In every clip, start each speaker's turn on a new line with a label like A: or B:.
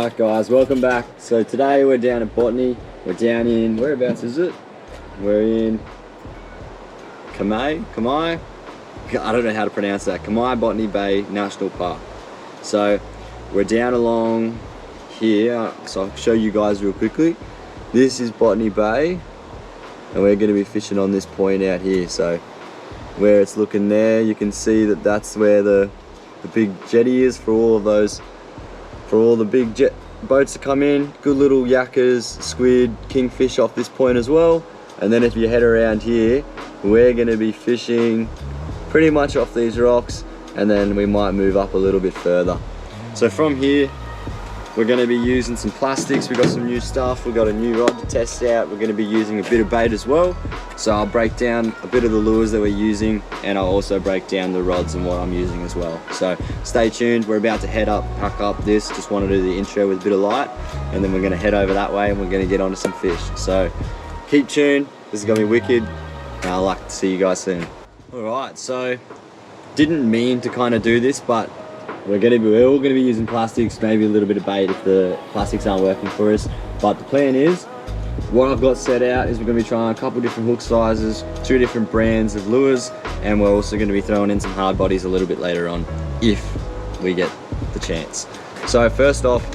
A: Alright guys, welcome back. So today we're down at Botany. We're down in, whereabouts is it? We're in Kamai? I don't know how to pronounce that. Kamai Botany Bay National Park. So we're down along here, so I'll show you guys real quickly. This is Botany Bay and we're going to be fishing on this point out here. So where it's looking there, you can see that that's where the big jetty is for all of those, for all the big jet boats to come in. Good little yakkers, squid, kingfish off this point as well. And then if you head around here, we're going to be fishing pretty much off these rocks, and then we might move up a little bit further. So from here, we're going to be using some plastics. We've got some new stuff. We've got a new rod to test out. We're going to be using a bit of bait as well. So I'll break down a bit of the lures that we're using, and I'll also break down the rods and what I'm using as well. So stay tuned. We're about to head up, pack up this. Just want to do the intro with a bit of light, and then we're going to head over that way and we're going to get onto some fish. So keep tuned. This is going to be wicked. And I'd like to see you guys soon. Alright, so didn't mean to kind of do this, but we're all going to be using plastics, maybe a little bit of bait if the plastics aren't working for us. But the plan is, what I've got set out is we're going to be trying a couple different hook sizes, 2 different brands of lures, and we're also going to be throwing in some hard bodies a little bit later on, if we get the chance. So first off,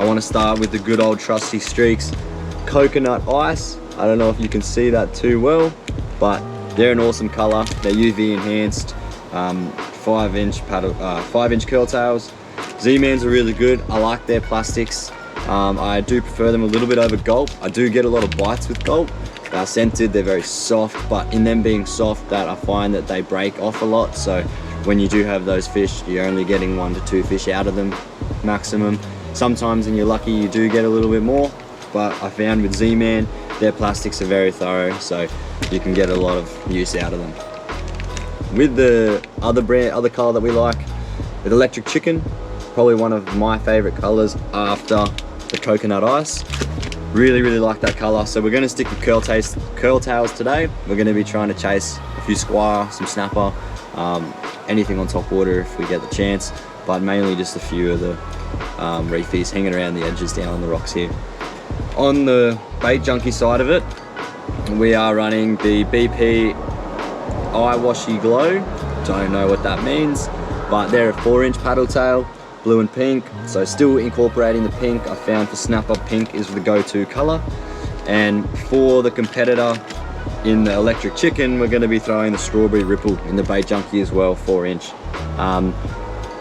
A: I want to start with the good old trusty Streaks Coconut Ice. I don't know if you can see that too well, but they're an awesome color. They're UV enhanced. 5-inch curl tails. Z-Mans are really good. I like their plastics. I do prefer them a little bit over gulp. I do get a lot of bites with gulp. They're scented, they're very soft, but in them being soft, that I find that they break off a lot. So when you do have those fish, you're only getting 1 to 2 fish out of them maximum. Sometimes when you're lucky, you do get a little bit more, but I found with Z-Man, their plastics are very thorough, so you can get a lot of use out of them. With the other color that we like, with Electric Chicken, probably one of my favorite colors after the Coconut Ice. Really like that color. So we're going to stick with curl tails today. We're going to be trying to chase a few squire, some snapper, anything on top water if we get the chance, but mainly just a few of the reefies hanging around the edges down on the rocks here. On the bait junkie side of it, we are running the BP Eye Washy Glow. Don't know what that means, but they're a 4-inch paddle tail, blue and pink, so still incorporating the pink. I found for snapper, pink is the go-to color. And for the competitor in the Electric Chicken, we're going to be throwing the Strawberry Ripple in the bait junkie as well, 4-inch.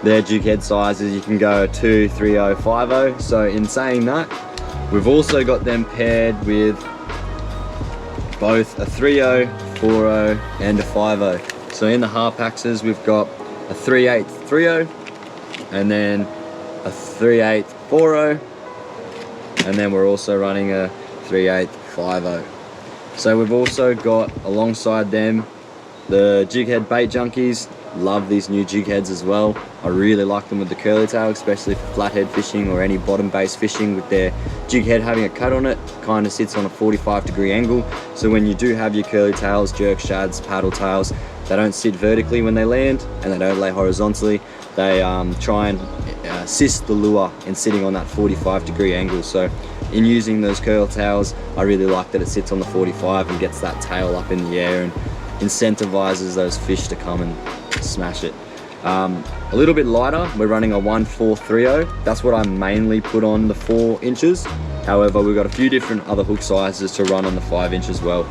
A: Their jig head sizes, you can go 2, 3-0, 5-0. So in saying that, we've also got them paired with both a 3-0, 4-0 and a 5-0. So in the Harpaxes, we've got a 3/8 3-0 and then a 3/8 4-0, and then we're also running a 3/8 5-0. So we've also got alongside them the jig head bait junkies. Love these new jig heads as well. I really like them with the curly tail, especially for flathead fishing or any bottom based fishing. With their jig head having a cut on it, kind of sits on a 45-degree angle, so when you do have your curly tails, jerk shads, paddle tails, they don't sit vertically when they land and they don't lay horizontally. They try and assist the lure in sitting on that 45-degree angle. So in using those curl tails, I really like that it sits on the 45 and gets that tail up in the air and incentivizes those fish to come and smash it. A little bit lighter, we're running a 1/4 3/0. That's what I mainly put on the 4 inches. However, we've got a few different other hook sizes to run on the 5-inch as well.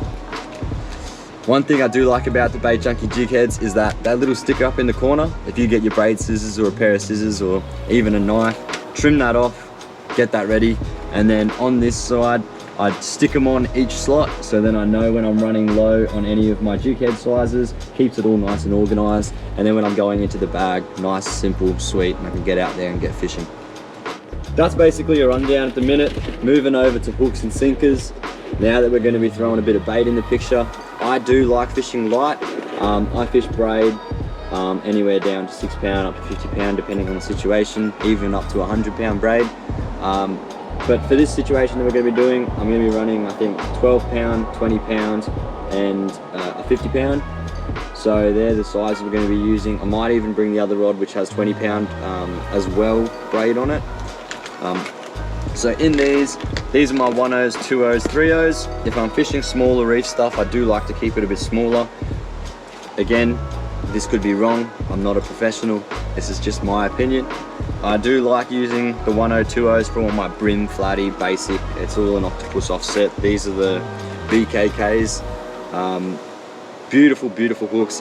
A: One thing I do like about the bait junkie jig heads is that little sticker up in the corner. If you get your braid scissors or a pair of scissors or even a knife, trim that off, get that ready, and then on this side I stick them on each slot, so then I know when I'm running low on any of my jig head sizes, keeps it all nice and organized, and then when I'm going into the bag, nice, simple, sweet, and I can get out there and get fishing. That's basically a rundown at the minute. Moving over to hooks and sinkers. Now that we're going to be throwing a bit of bait in the picture, I do like fishing light. I fish braid anywhere down to 6 pound up to 50 pound depending on the situation, even up to 100 pound braid. But for this situation that we're going to be doing, I'm going to be running, I think, 12 pound, 20 pounds, and a 50 pound. So they're the sizes we're going to be using. I might even bring the other rod, which has 20 pound as well, braid on it. So in these are my 1/0s, 2/0s, 3/0s. If I'm fishing smaller reef stuff, I do like to keep it a bit smaller. Again, this could be wrong. I'm not a professional. This is just my opinion. I do like using the 1/0, 2/0s for all my brim, flatty, basic. It's all an octopus offset. These are the BKKs. Beautiful, beautiful hooks.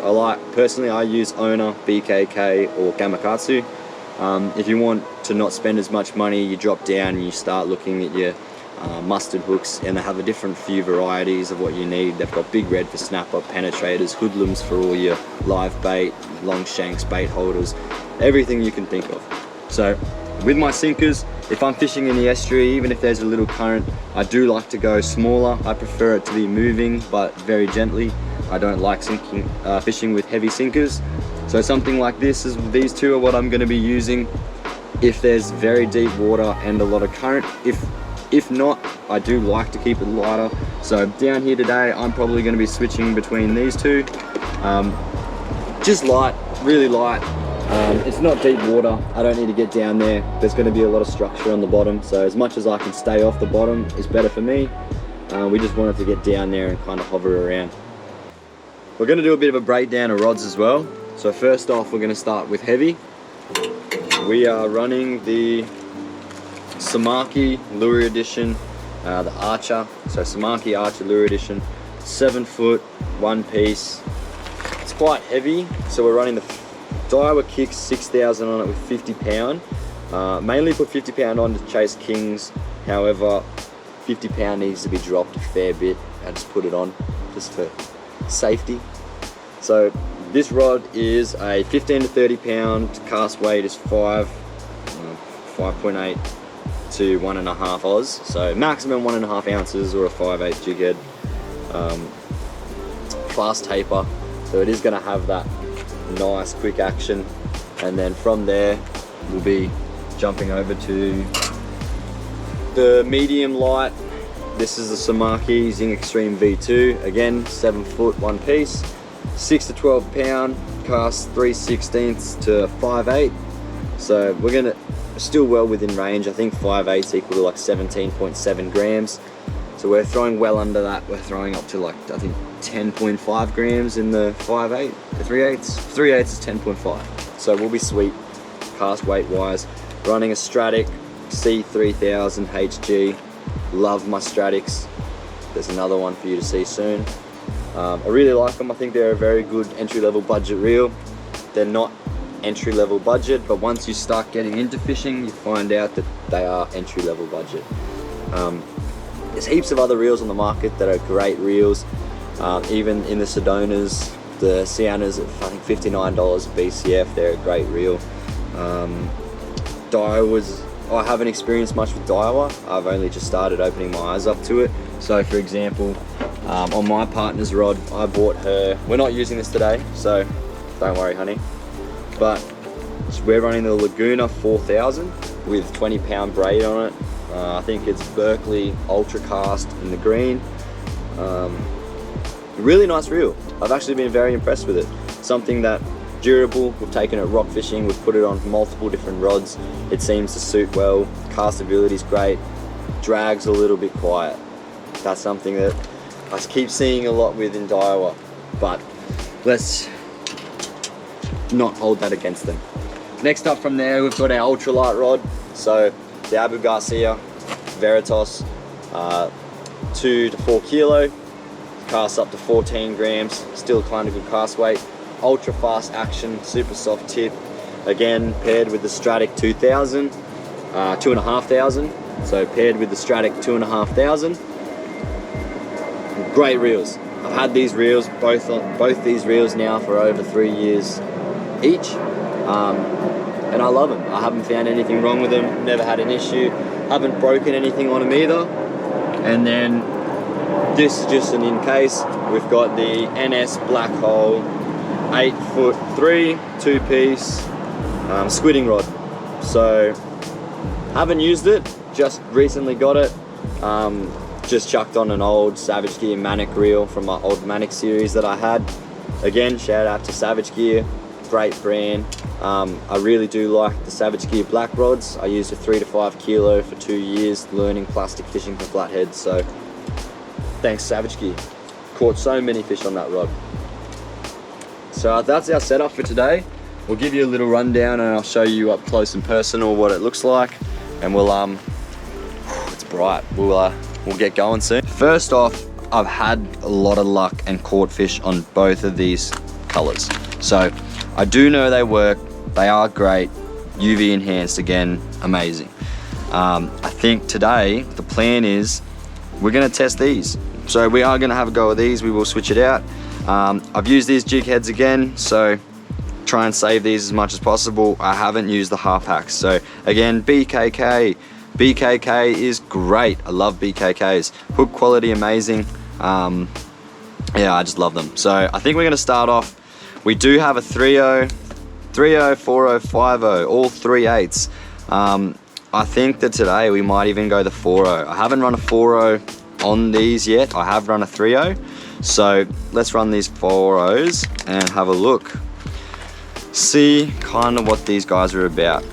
A: Personally, I use Owner, BKK, or Gamakatsu. If you want to not spend as much money, you drop down and you start looking at your mustard hooks, and they have a different few varieties of what you need. They've got big red for snapper, penetrators, hoodlums for all your live bait, long shanks, bait holders, everything you can think of. So with my sinkers, if I'm fishing in the estuary, even if there's a little current, I do like to go smaller. I prefer it to be moving, but very gently. I don't like fishing with heavy sinkers. So something like these two are what I'm going to be using if there's very deep water and a lot of current. If not, I do like to keep it lighter. So down here today, I'm probably going to be switching between these two. Just light, really light. It's not deep water. I don't need to get down there. There's going to be a lot of structure on the bottom. So as much as I can stay off the bottom is better for me. We just wanted to get down there and kind of hover around. We're going to do a bit of a breakdown of rods as well. So first off, we're going to start with heavy. We are running the Samaki Lure Edition, the Archer. So Samaki Archer Lure Edition, 7 foot, 1 piece. It's quite heavy, so we're running the Daiwa Kicks 6000 on it with 50 pound. Mainly put 50 pound on to chase kings. However, 50 pound needs to be dropped a fair bit. I just put it on just for safety. So this rod is a 15 to 30 pound, cast weight is 5.8 to 1.5 Oz. So maximum 1.5 ounces or a 5/8 jig head. Fast taper, so it is going to have that nice quick action. And then from there, we'll be jumping over to the medium light. This is the Samaki Zing Extreme V2. Again, 7 foot, 1 piece. 6 to 12 pound, cast 3/16 to 5/8. So we're gonna still well within range. I think 5/8 equal to like 17.7 grams. So we're throwing well under that. We're throwing up to like, I think 10.5 grams in the 5/8, the 3/8. 3/8 is 10.5. So we'll be sweet cast weight wise. Running a Stratic C3000 HG. Love my Stratics. There's another one for you to see soon. I really like them. I think they're a very good entry-level budget reel. They're not entry-level budget, but once you start getting into fishing, you find out that they are entry-level budget. There's heaps of other reels on the market that are great reels. Even in the Sedonas, the Siennas at I think $59 a BCF. They're a great reel. Daiwas, I haven't experienced much with Daiwa. I've only just started opening my eyes up to it. So for example, on my partner's rod, I bought her, we're not using this today, so don't worry honey, but we're running the Laguna 4000 with 20 pound braid on it. I think it's Berkeley Ultra Cast in the green. Really nice reel. I've actually been very impressed with it. Something that durable, we've taken it rock fishing, we've put it on multiple different rods. It seems to suit well, castability is great, drags a little bit quiet. That's something that I keep seeing a lot with in Daiwa, but let's not hold that against them. Next up from there, we've got our ultralight rod. So the Abu Garcia Veritas, 2 to 4 kilo, casts up to 14 grams, still kind of good cast weight. Ultra fast action, super soft tip. Again, paired with the Stratic 2000, 2,500. So paired with the Stratic 2,500. Great reels. I've had these reels, both these reels now for over 3 years each, and I love them. I haven't found anything wrong with them. Never had an issue. Haven't broken anything on them either. And then this is just an in case. We've got the NS Black Hole 8'3", 2 piece squidding rod. So haven't used it, just recently got it. Just chucked on an old Savage Gear Manic reel from my old Manic series that I had. Again, shout out to Savage Gear. great brand. I really do like the Savage Gear black rods. I used a 3 to 5 kilo for 2 years learning plastic fishing for flatheads, so thanks Savage Gear. Caught so many fish on that rod. So that's our setup for today. We'll give you a little rundown and I'll show you up close and personal what it looks like, and we'll it's bright, we'll get going soon. First off, I've had a lot of luck and caught fish on both of these colors, so I do know they work. They are great, UV enhanced, again, amazing. I think today the plan is we're going to test these, so we are going to have a go at these. We will switch it out. I've used these jig heads again, so try and save these as much as possible. I haven't used the half hacks, so again, BKK is great. I love BKKs. Hook quality amazing. Yeah, I just love them. So I think we're going to start off. We do have a 3.0, 3.0, 4.0, 5.0, all 3.8s. I think that today we might even go the 4.0. I haven't run a 4.0 on these yet. I have run a 3.0. So let's run these 4.0s and have a look. See kind of what these guys are about.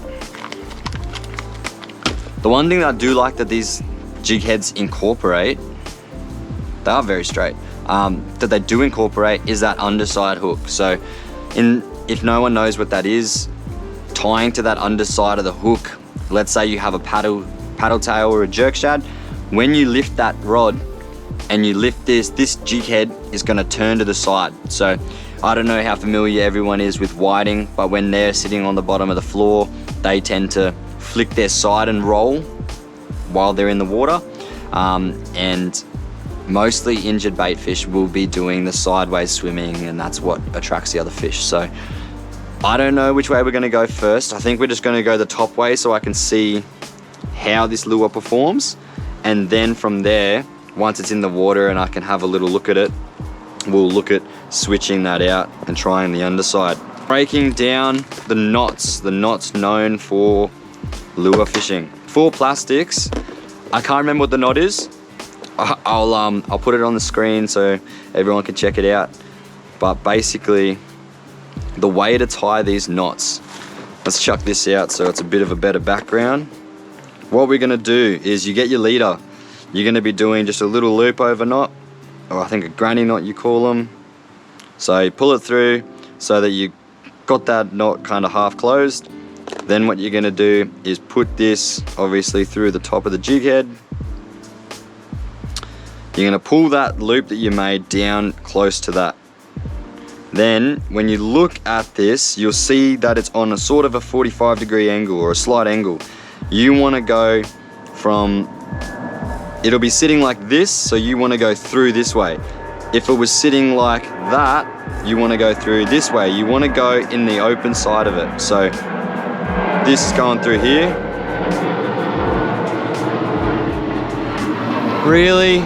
A: The one thing that I do like that these jig heads incorporate, they are very straight, that they do incorporate is that underside hook. So if no one knows what that is, tying to that underside of the hook, let's say you have a paddle tail or a jerk shad, when you lift that rod and you lift this jig head is going to turn to the side. So I don't know how familiar everyone is with whiting, but when they're sitting on the bottom of the floor, they tend to flick their side and roll while they're in the water, and mostly injured bait fish will be doing the sideways swimming, and that's what attracts the other fish. So I don't know which way we're going to go first. I think we're just going to go the top way so I can see how this lure performs, and then from there, once it's in the water and I can have a little look at it, we'll look at switching that out and trying the underside. Breaking down the knots known for lure fishing. For plastics, I can't remember what the knot is. I'll put it on the screen so everyone can check it out. But basically, the way to tie these knots, let's chuck this out so it's a bit of a better background. What we're gonna do is you get your leader. You're gonna be doing just a little loop over knot, or I think a granny knot you call them. So you pull it through so that you got that knot kind of half closed. Then what you're gonna do is put this obviously through the top of the jig head. You're gonna pull that loop that you made down close to that. Then when you look at this, you'll see that it's on a sort of a 45-degree angle or a slight angle. You wanna go from, it'll be sitting like this, so you wanna go through this way. If it was sitting like that, you wanna go through this way. You wanna go in the open side of it. So this is going through here. Really?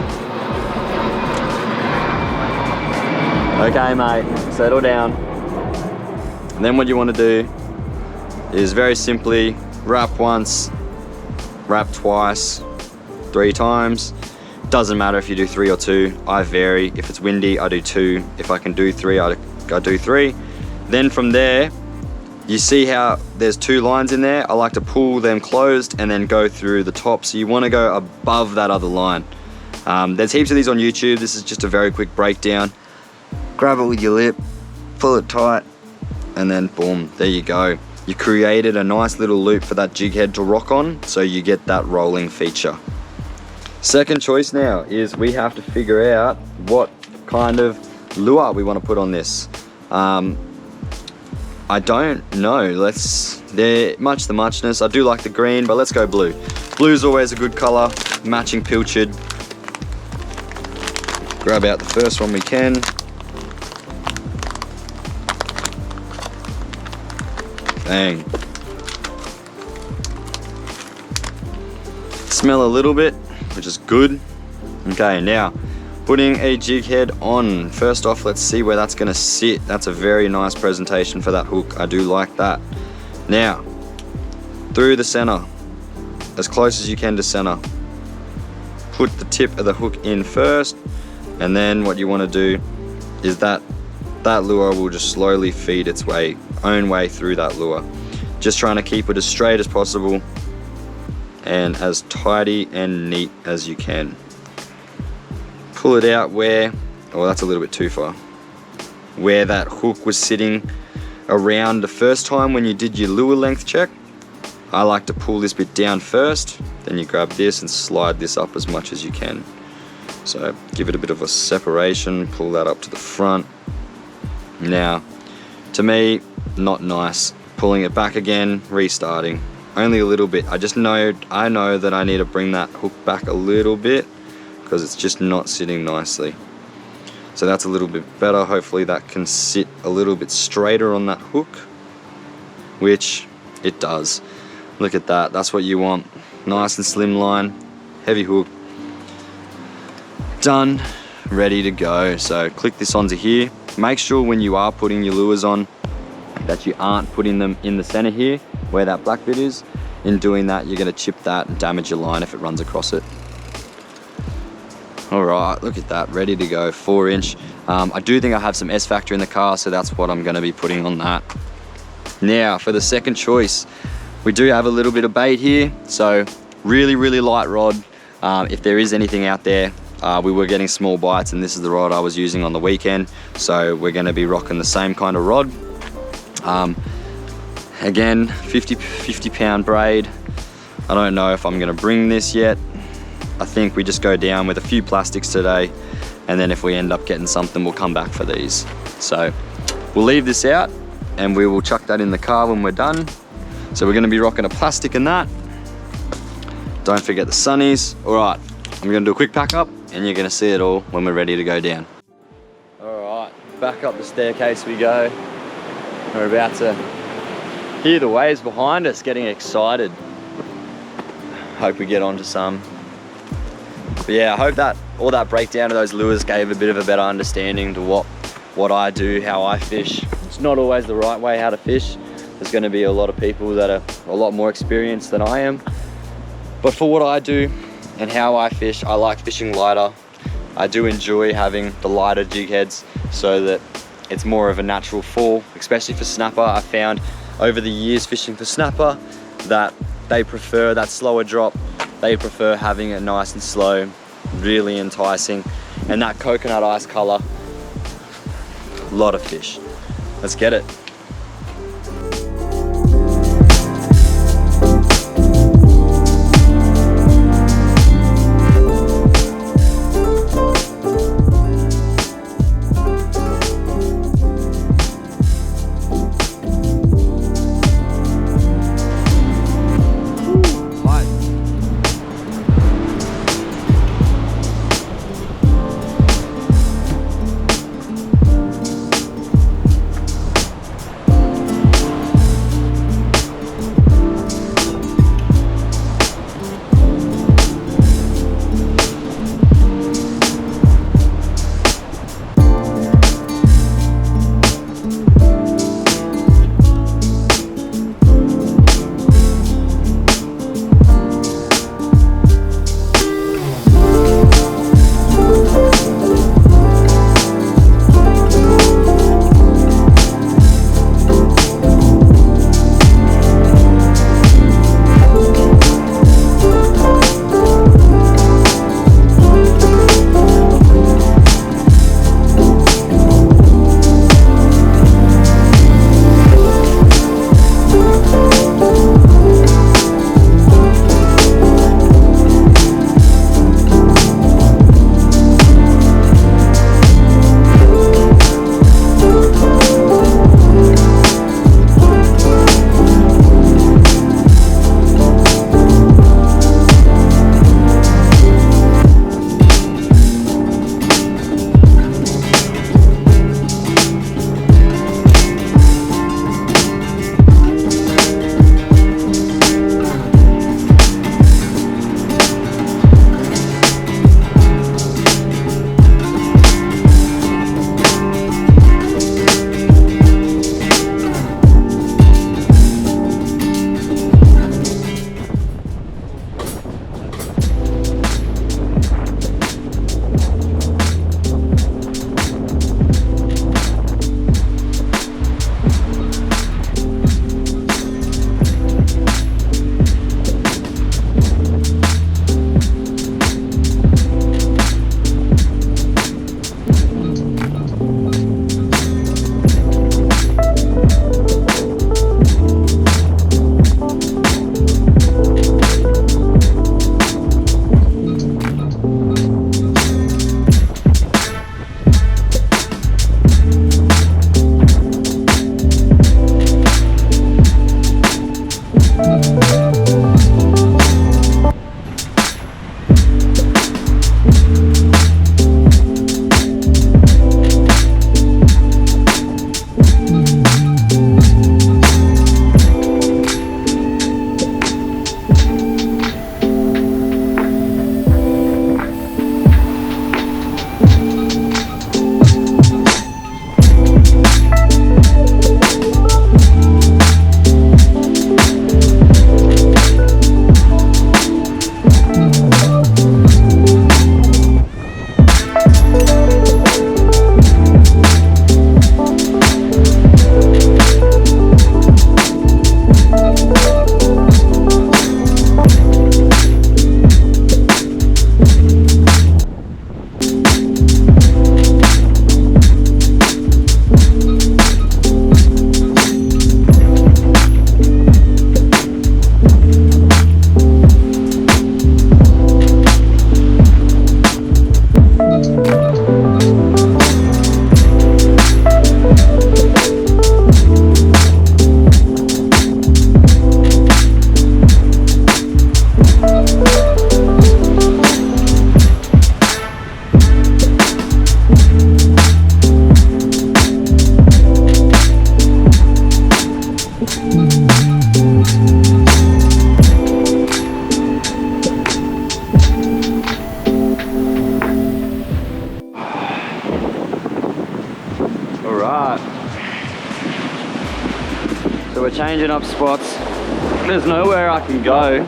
A: Okay, mate, settle down. And then what you want to do is very simply wrap once, wrap twice, 3 times. Doesn't matter if you do 3 or 2. I vary. If it's windy, I do 2. If I can do 3, I do 3. Then from there, you see how there's 2 lines in there? I like to pull them closed and then go through the top. So you want to go above that other line. There's heaps of these on YouTube. This is just a very quick breakdown. Grab it with your lip, pull it tight, and then boom, there you go. You created a nice little loop for that jig head to rock on, so you get that rolling feature. Second choice now is we have to figure out what kind of lure we want to put on this. I don't know. They're much the muchness. I do like the green, but let's go blue. Blue's always a good color, matching pilchard. Grab out the first one we can. Bang. Smell a little bit, which is good. Okay, now putting a jig head on. First off, let's see where that's gonna sit. That's a very nice presentation for that hook. I do like that. Now, through the center, as close as you can to center. Put the tip of the hook in first, and then what you want to do is that lure will just slowly feed its way own way through that lure. Just trying to keep it as straight as possible and as tidy and neat as you can. Pull it out where, oh, that's a little bit too far, where that hook was sitting around the first time when you did your lure length check. I like to pull this bit down first, then you grab this and slide this up as much as you can. So give it a bit of a separation, pull that up to the front. Now, to me, not nice. Pulling it back again, restarting. Only a little bit. I know that I need to bring that hook back a little bit because it's just not sitting nicely. So that's a little bit better. Hopefully that can sit a little bit straighter on that hook, which it does. Look at that, that's what you want. Nice and slim line, heavy hook. Done, ready to go. So click this onto here. Make sure when you are putting your lures on that you aren't putting them in the center here where that black bit is. In doing that, you're gonna chip that and damage your line if it runs across it. All right, look at that, ready to go, 4-inch. I do think I have some S factor in the car, so that's what I'm gonna be putting on that. Now, for the second choice, we do have a little bit of bait here, so really, really light rod. If there is anything out there, we were getting small bites, and this is the rod I was using on the weekend, so we're gonna be rocking the same kind of rod. Again, 50 pound braid. I don't know if I'm gonna bring this yet. I think we just go down with a few plastics today, and then if we end up getting something, we'll come back for these. So we'll leave this out and we will chuck that in the car when we're done. So we're gonna be rocking a plastic in that. Don't forget the sunnies. All right, I'm gonna do a quick pack up and you're gonna see it all when we're ready to go down. All right, back up the staircase we go. We're about to hear the waves behind us, getting excited. Hope we get onto some. But yeah, I hope that all that breakdown of those lures gave a bit of a better understanding to what I do, how I fish. It's not always the right way how to fish. There's gonna be a lot of people that are a lot more experienced than I am. But for what I do and how I fish, I like fishing lighter. I do enjoy having the lighter jig heads so that it's more of a natural fall, especially for snapper. I found over the years fishing for snapper that they prefer that slower drop. They prefer having it nice and slow, really enticing. And that coconut ice color, a lot of fish. Let's get it. So we're changing up spots. There's nowhere I can go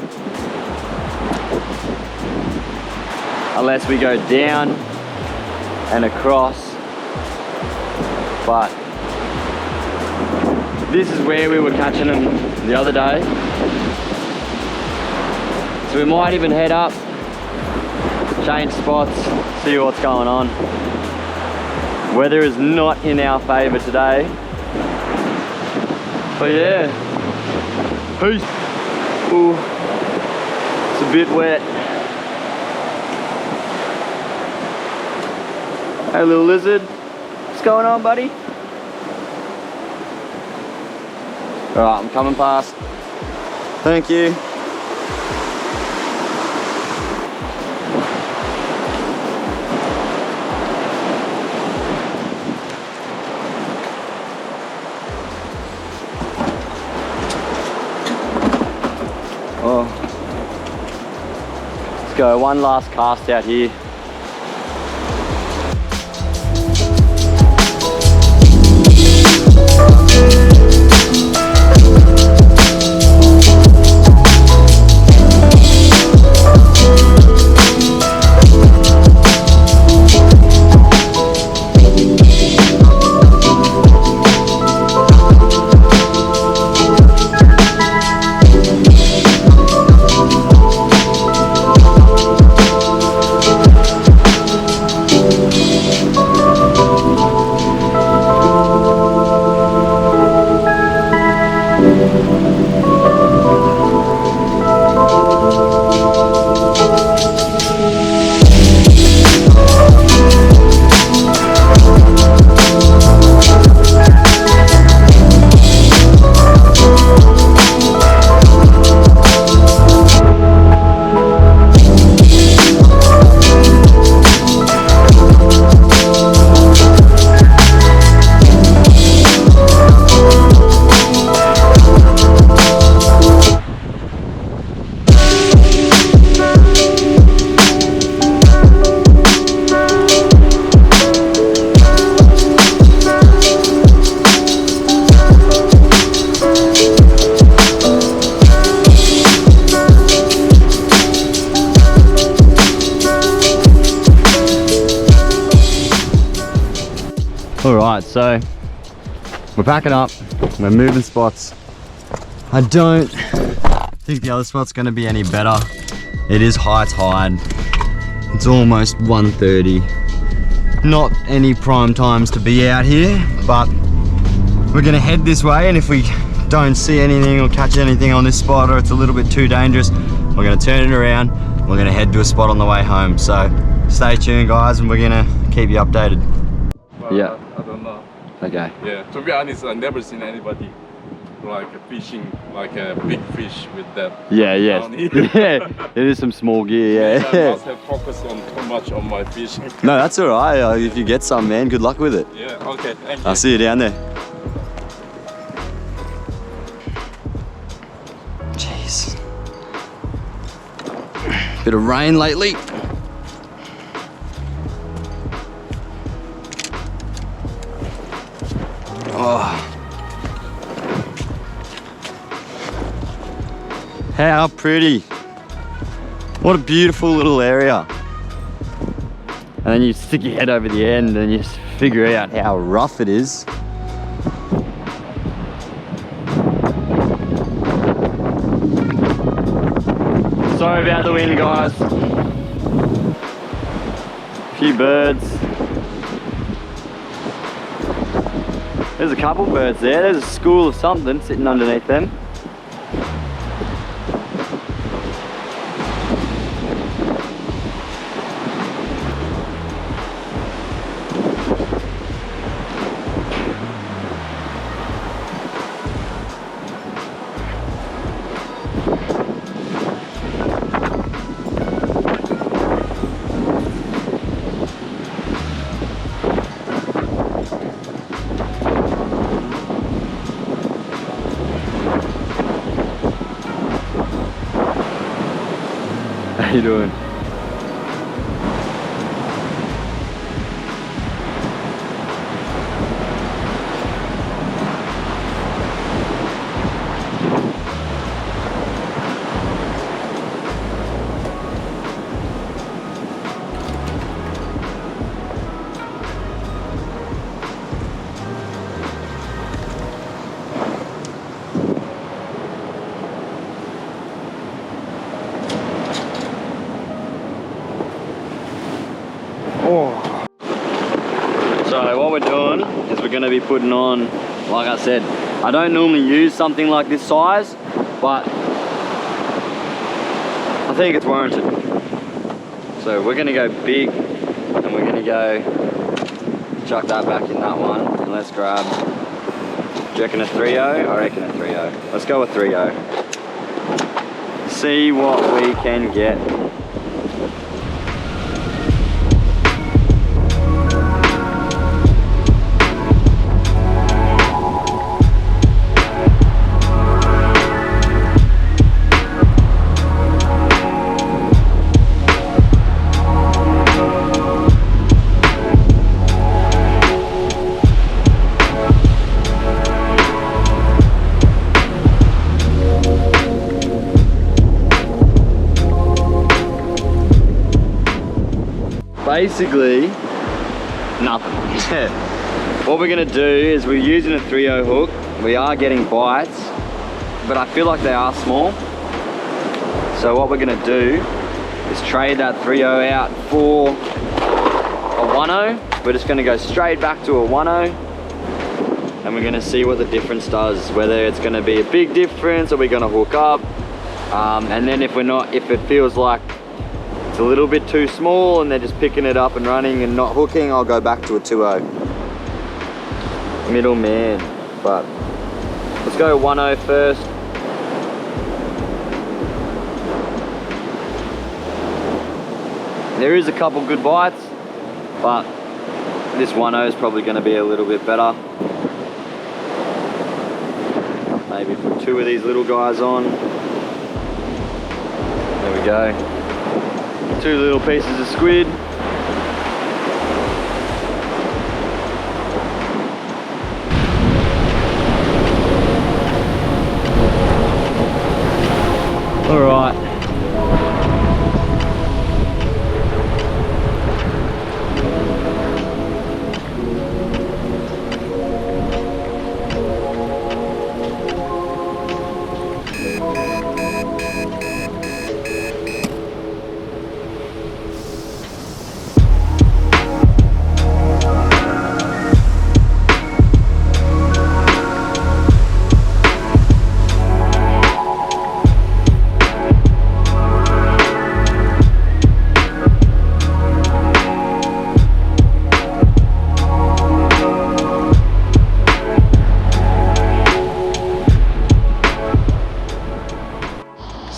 A: unless we go down and across. But this is where we were catching them the other day. So we might even head up, change spots, see what's going on. Weather is not in our favor today. But yeah, peace. Ooh, it's a bit wet. Hey little lizard, what's going on, buddy? Alright, I'm coming past. Thank you. Oh, let's go, one last cast out here. Alright, so we're packing up, we're moving spots. I don't think the other spot's going to be any better. It is high tide. It's almost 1:30. Not any prime times to be out here, but we're going to head this way, and if we don't see anything or catch anything on this spot, or it's a little bit too dangerous, we're going to turn it around. We're going to head to a spot on the way home. So stay tuned, guys, and we're going to keep you updated.
B: Well,
A: Yeah.
B: I don't know.
A: Okay.
B: Yeah, to be honest, I've never seen anybody like fishing like a big fish with that.
A: Yeah, yes.
B: down here.
A: Yeah, it is some small gear,
B: I
A: yeah.
B: must have focused on too much on my fishing.
A: No, that's all right. If you get some, man, good luck with it.
B: Yeah, okay, thank you.
A: I'll see you down there. Jeez. Bit of rain lately. Oh. How pretty. What a beautiful little area. And then you stick your head over the end and you just figure out how rough it is. Sorry about the wind, guys. A few birds. There's a couple birds there. There's a school of something sitting underneath them. How you doing? So what we're doing is we're going to be putting on, like I said, I don't normally use something like this size, but I think it's warranted. So we're going to go big and we're going to go chuck that back in that one, and let's grab, do you reckon a 3.0? I reckon a 3.0. Let's go with 3.0. See what we can get. Basically, nothing. What we're gonna do is we're using a 3.0 hook. We are getting bites, but I feel like they are small. So what we're gonna do is trade that 3.0 out for a 1.0. We're just gonna go straight back to a 1.0, and we're gonna see what the difference does, whether it's gonna be a big difference or we're gonna hook up. And then if it feels like it's a little bit too small and they're just picking it up and running and not hooking, I'll go back to a 2.0. Middleman. But let's go 1.0 first. There is a couple good bites, but this 1.0 is probably going to be a little bit better. Maybe put 2 of these little guys on. There we go. 2 little pieces of squid. All right.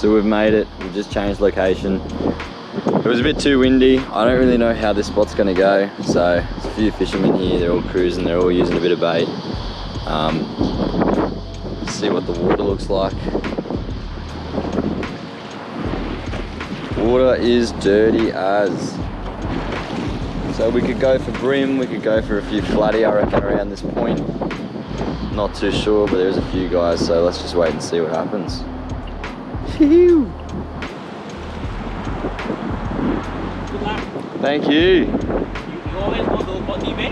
A: So we've made it, we've just changed location. It was a bit too windy. I don't really know how this spot's gonna go. So there's a few fishermen here, they're all cruising, they're all using a bit of bait. See what the water looks like. Water is dirty as. So we could go for brim, we could go for a few flatty, I reckon, around this point. Not too sure, but there's a few guys, so let's just wait and see what happens.
C: Good luck.
A: Thank you.
C: You always go to botany bay?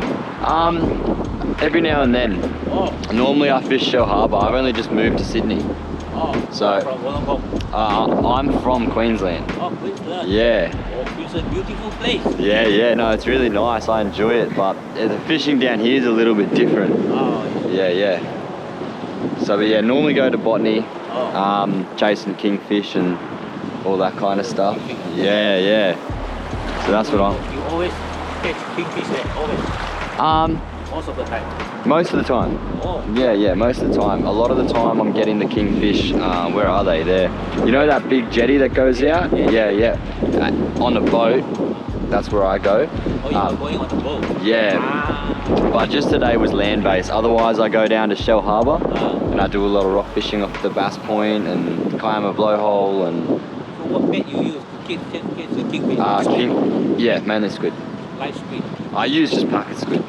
A: Every now and then.
C: Oh,
A: Normally I fish Shell Harbour. I've only just moved to Sydney.
C: oh.
A: So-
C: From Wollongong.
A: I'm from Queensland.
C: Oh, Queensland.
A: Yeah.
C: Oh, it's a beautiful place.
A: Yeah, no, it's really nice. I enjoy it, but the fishing down here is a little bit different.
C: Oh,
A: Yeah. So, but yeah, normally go to botany,
C: oh.
A: chasing kingfish and all that kind of stuff. Yeah. So that's what I'm.
C: You always catch kingfish there, always. Most of the time.
A: Most of the time.
C: Oh.
A: Yeah, most of the time. A lot of the time I'm getting the kingfish, where are they? There. You know that big jetty that goes out? Yeah. On the boat, that's where I go.
C: Oh, you are going on the boat?
A: Yeah,
C: Ah.
A: but just today was land-based. Otherwise I go down to Shell Harbour and I do a lot of rock fishing off the Bass Point and Kiama Blowhole and...
C: So what bait you use to catch the kingfish?
A: Yeah, mainly squid.
C: Live squid.
A: I use just packet squid.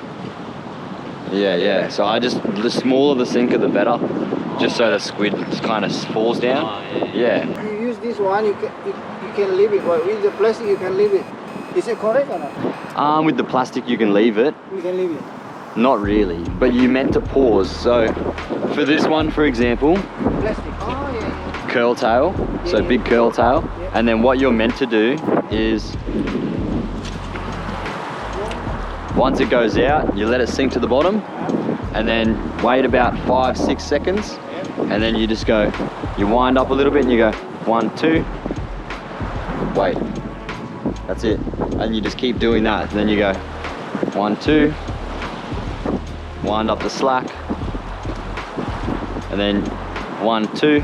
A: Yeah. So I just, the smaller the sinker, the better. Just so the squid kind of falls down.
C: Oh,
A: Yeah.
D: You use this one, you can leave it, but with the plastic you can leave it. Is it correct or not?
A: With the plastic you can leave it.
D: You can leave it.
A: Not really, but you meant to pause. So for this one, for example,
D: Plastic. Oh yeah.
A: curl tail, so
D: Yeah.
A: big curl tail.
D: Yeah.
A: And then what you're meant to do is, once it goes out, you let it sink to the bottom and then wait about 5-6 seconds. And then you just go, you wind up a little bit and you go 1, 2, wait. That's it. And you just keep doing that. And then you go 1, 2, wind up the slack. And then 1, 2,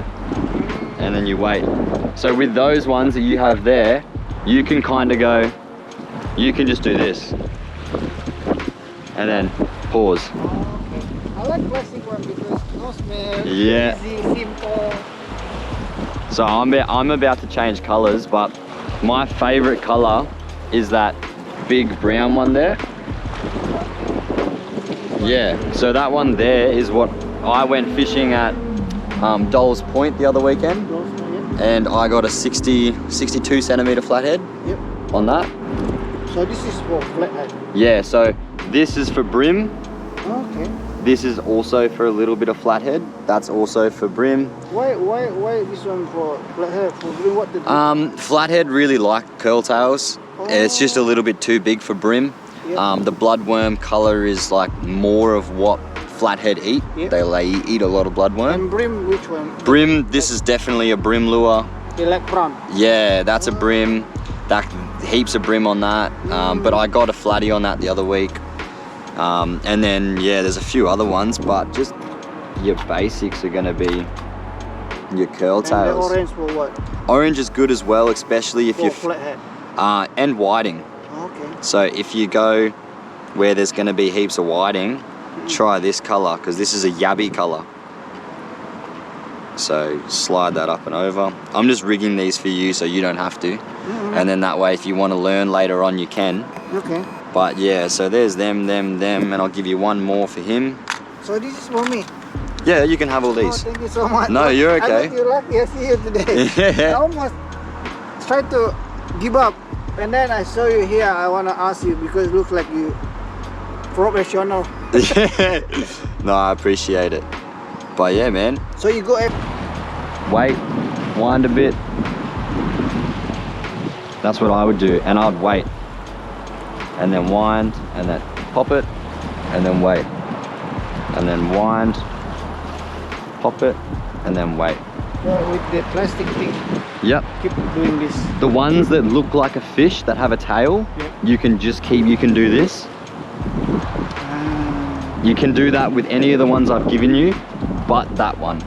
A: and then you wait. So with those ones that you have there, you can kind of go, you can just do this. And then pause.
D: I like plastic one because no smell.
A: Yeah.
D: Easy, simple.
A: So I'm about to change colors, but my favorite color is that big brown one there. Yeah, so that one there is what I went fishing at Dole's Point the other weekend, and I got a 62 centimeter flathead
D: Yep.
A: on that.
D: So this is for flathead.
A: Yeah, so this is for brim.
D: Okay.
A: This is also for a little bit of flathead. That's also for brim.
D: Why this one for flathead? For doing what the
A: Flathead really like curl tails. It's just a little bit too big for brim.
D: Yep.
A: The bloodworm color is like more of what flathead eat.
D: Yep.
A: They eat a lot of bloodworm.
D: And brim, which one?
A: Brim, this is definitely a brim lure.
D: They like brown.
A: Yeah, that's a brim. That heaps of brim on that. But I got a flatty on that the other week. And then yeah, there's a few other ones, but just your basics are gonna be your curl
D: And the
A: tails.
D: orange for what?
A: Orange is good as well, especially if
D: For
A: you're
D: flathead.
A: and whiting.
D: Okay.
A: So if you go where there's going to be heaps of whiting, try this color because this is a yabby color. So slide that up and over. I'm just rigging these for you so you don't have to. And then that way if you want to learn later on you can.
D: Okay.
A: But yeah, so there's them, and I'll give you one more for him.
D: So this is for me.
A: Yeah, you can have all
D: Oh,
A: these.
D: thank you so much.
A: No, you're
D: I
A: okay.
D: think you're lucky I see you today. I
A: Yeah.
D: almost tried to give up. And then I saw you here. I want to ask you because it looks like you professional.
A: No, I appreciate it. But yeah, man.
D: So you go
A: Wait, wind a bit. That's what I would do, and I'd wait. And then wind, and then pop it, and then wait. And then wind, pop it, and then wait.
D: with the plastic thing.
A: Yep.
D: Keep doing this.
A: The ones that look like a fish that have a tail,
D: Yeah.
A: you can do this. You can do that with any of the ones I've given you, but that one.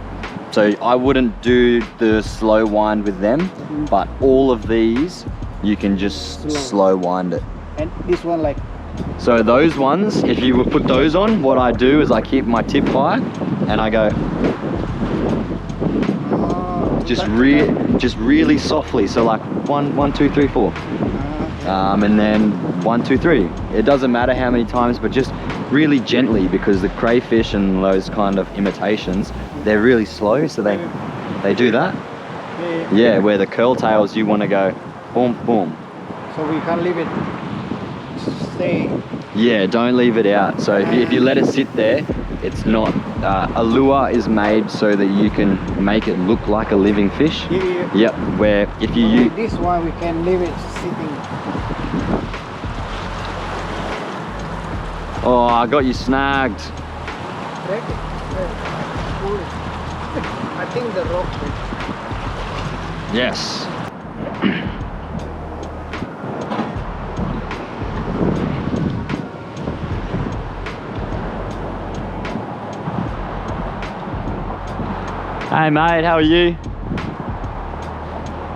A: So I wouldn't do the slow wind with them, but all of these, you can just slow wind it.
D: And this one like.
A: So those ones, if you would put those on, what I do is I keep my tip high and I go just really softly. So like 1, 2, 3, 4. And then 1, 2, 3. It doesn't matter how many times, but just really gently, because the crayfish and those kind of imitations, they're really slow, so they do that. Yeah, where the curl tails, you want to go boom, boom.
D: So we can't leave it stay.
A: Yeah, don't leave it out. So if you let it sit there, it's not, a lure is made so that you can make it look like a living fish.
D: Yeah.
A: Yep, where if you use...
D: This one, we can leave it sitting.
A: Oh, I got you snagged.
D: I think the rope.
A: Yes. Hey mate, how are you?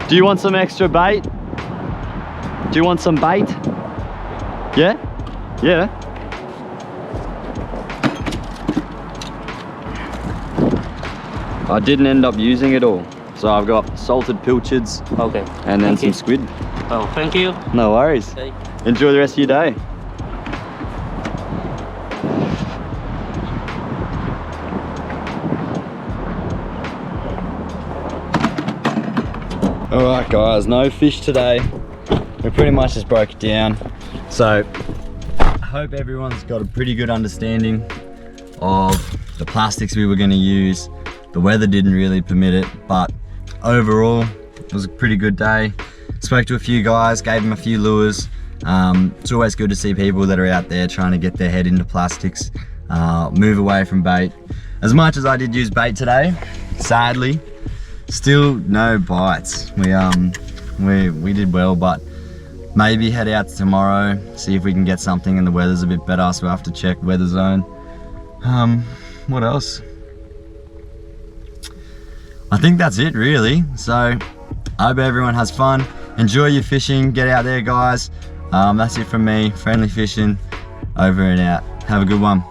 A: Do you want some extra bait? Do you want some bait? Yeah? Yeah. I didn't end up using it all. So I've got salted pilchards.
C: Okay.
A: And then
C: Thank
A: some
C: you.
A: squid.
C: Oh, thank you.
A: No worries.
C: Okay.
A: Enjoy the rest of your day. Alright guys, no fish today. We pretty much just broke it down. So I hope everyone's got a pretty good understanding of the plastics we were going to use. The weather didn't really permit it, but overall it was a pretty good day. Spoke to a few guys, gave them a few lures. It's always good to see people that are out there trying to get their head into plastics, move away from bait. As much as I did use bait today, sadly, still no bites. We did well, but maybe head out tomorrow, see if we can get something, and the weather's a bit better, so we'll have to check weather zone. What else? I think that's it really. So I hope everyone has fun. Enjoy your fishing, get out there guys. That's it from me, Friendly Fishing, over and out. Have a good one.